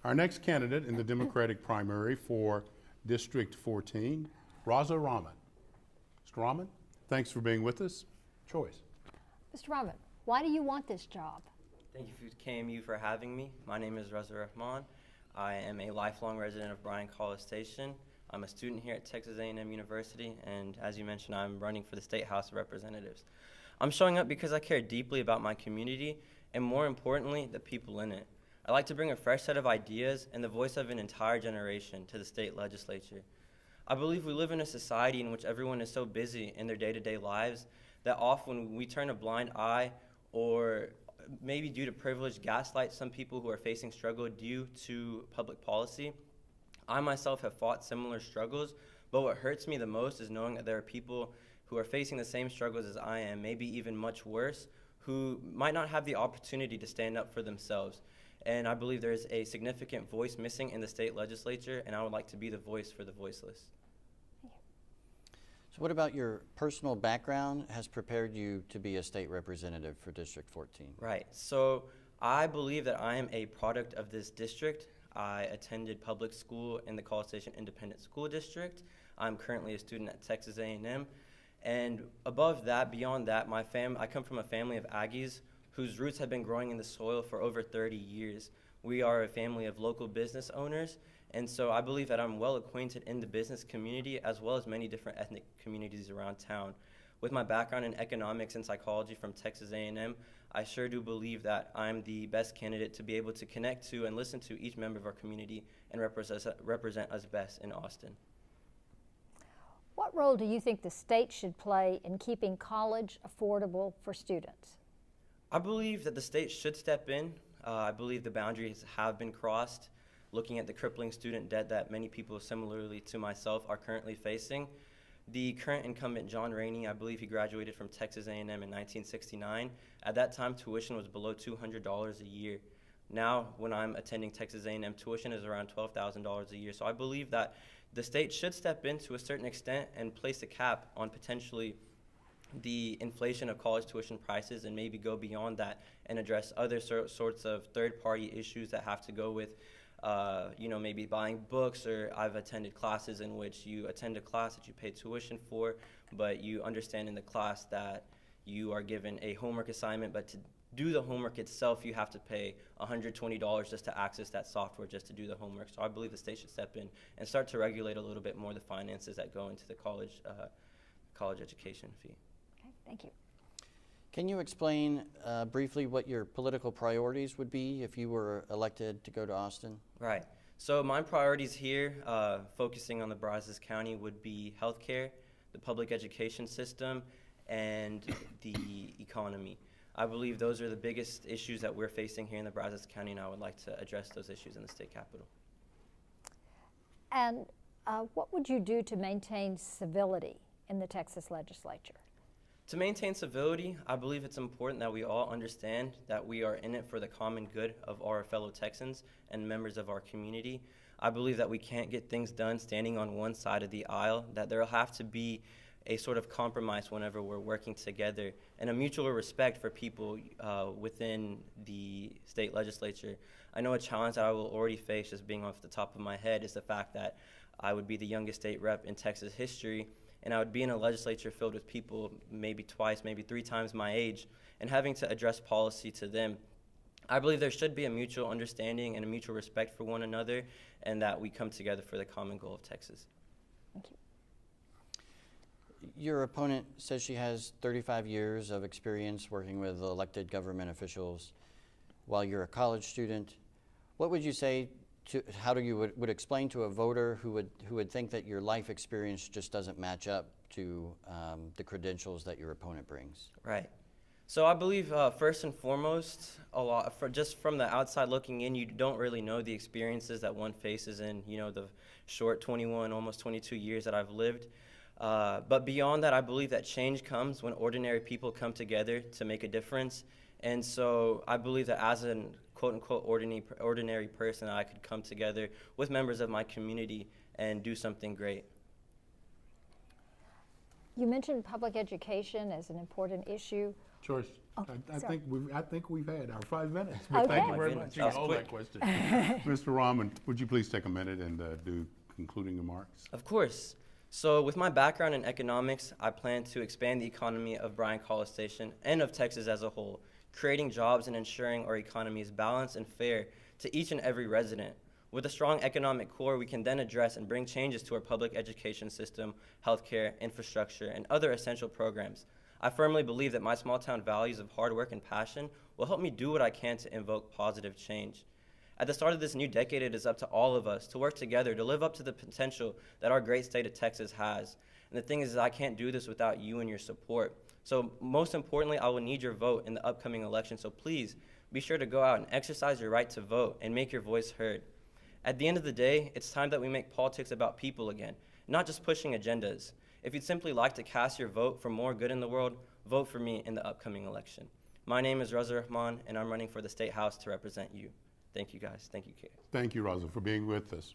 Our next candidate in the Democratic primary for District 14, Raza Rahman. Mr. Rahman, thanks for being with us. Choice. Mr. Rahman, why do you want this job? Thank you for KAMU for having me. My name is Raza Rahman. I am a lifelong resident of Bryan College Station. I'm a student here at Texas A&M University, and as you mentioned, I'm running for the State House of Representatives. I'm showing up because I care deeply about my community, and more importantly, the people in it. I like to bring a fresh set of ideas and the voice of an entire generation to the state legislature. I believe we live in a society in which everyone is so busy in their day-to-day lives that often we turn a blind eye, or maybe due to privilege, gaslight some people who are facing struggle due to public policy. I myself have fought similar struggles, but what hurts me the most is knowing that there are people who are facing the same struggles as I am, maybe even much worse, who might not have the opportunity to stand up for themselves. And I believe there's a significant voice missing in the state legislature, and I would like to be the voice for the voiceless. So what about your personal background has prepared you to be a state representative for District 14? Right. So I believe that I am a product of this district. I attended public school in the College Station Independent School District. I'm currently a student at Texas A&M. And above that, beyond that, I come from a family of Aggies whose roots have been growing in the soil for over 30 years. We are a family of local business owners, and so I believe that I'm well acquainted in the business community as well as many different ethnic communities around town. With my background in economics and psychology from Texas A&M, I sure do believe that I'm the best candidate to be able to connect to and listen to each member of our community and represent us best in Austin. What role do you think the state should play in keeping college affordable for students? I believe that the state should step in. I believe the boundaries have been crossed, looking at the crippling student debt that many people similarly to myself are currently facing. The current incumbent, John Rainey, I believe he graduated from Texas A&M in 1969. At that time, tuition was below $200 a year. Now, when I'm attending Texas A&M, tuition is around $12,000 a year. So I believe that the state should step in to a certain extent and place a cap on potentially the inflation of college tuition prices, and maybe go beyond that and address other sorts of third-party issues that have to go with maybe buying books, or I've attended classes in which you attend a class that you pay tuition for, but you understand in the class that you are given a homework assignment, but to do the homework itself, you have to pay $120 just to access that software just to do the homework. So I believe the state should step in and start to regulate a little bit more the finances that go into the college education fee. Okay, thank you. Can you explain briefly what your political priorities would be if you were elected to go to Austin? Right. So my priorities here, focusing on the Brazos County, would be healthcare, the public education system, and the economy. I believe those are the biggest issues that we're facing here in the Brazos County, and I would like to address those issues in the state capitol. And what would you do to maintain civility in the Texas legislature? To maintain civility, I believe it's important that we all understand that we are in it for the common good of our fellow Texans and members of our community. I believe that we can't get things done standing on one side of the aisle, that there will have to be a sort of compromise whenever we're working together, and a mutual respect for people within the state legislature. I know a challenge that I will already face, just being off the top of my head, is the fact that I would be the youngest state rep in Texas history, and I would be in a legislature filled with people maybe twice, maybe 3 times my age, and having to address policy to them. I believe there should be a mutual understanding and a mutual respect for one another, and that we come together for the common goal of Texas. Thank you. Your opponent says she has 35 years of experience working with elected government officials while you're a college student. What would you say how do you would explain to a voter who would think that your life experience just doesn't match up to the credentials that your opponent brings? Right. So I believe first and foremost, just from the outside looking in, you don't really know the experiences that one faces in the short 21, almost 22 years that I've lived. But beyond that, I believe that change comes when ordinary people come together to make a difference. And so I believe that as an quote-unquote ordinary person, I could come together with members of my community and do something great. You mentioned public education as an important issue. George, Oh, I sorry. think we've had our 5 minutes. But thank you Okay. very My much. goodness, that was for all that question. Mr. Rahman, would you please take a minute and do concluding remarks? Of course. So with my background in economics, I plan to expand the economy of Bryan College Station and of Texas as a whole, creating jobs and ensuring our economy is balanced and fair to each and every resident. With a strong economic core, we can then address and bring changes to our public education system, healthcare, infrastructure, and other essential programs. I firmly believe that my small town values of hard work and passion will help me do what I can to invoke positive change. At the start of this new decade, it is up to all of us to work together to live up to the potential that our great state of Texas has. And the thing is, I can't do this without you and your support. So most importantly, I will need your vote in the upcoming election. So please be sure to go out and exercise your right to vote and make your voice heard. At the end of the day, it's time that we make politics about people again, not just pushing agendas. If you'd simply like to cast your vote for more good in the world, vote for me in the upcoming election. My name is Raza Rahman, and I'm running for the State House to represent you. Thank you, guys. Thank you, Kate. Thank you, Raza, for being with us.